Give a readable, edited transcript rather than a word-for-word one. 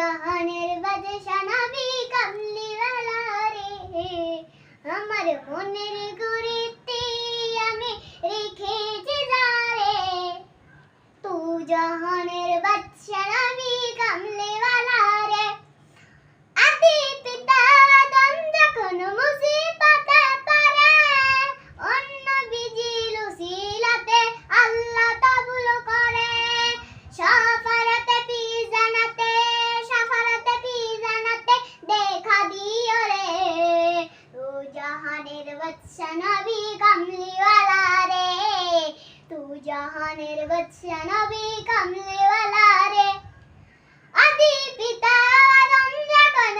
জাহানের বাদশা নবী কামলিওয়ালা রে, আমার মনের গুরিতে আমি রেখেছি যারে। তু জাহানের বাদশা নবী কামলিওয়ালা রে, আদি পিতা আদম যখন মুসিবতে পড়ে, অন্য বিজিল উসিলাতে আল্লাহ কবুল করে। সাফারাতে ফি জান্নাতে দেখা দিও রে, তু জাহানের বাদশা নবী কামলিওয়ালা রে, তু জাহানের বাদশা নবী কামলিওয়ালা রে। আদি পিতা আদম যখন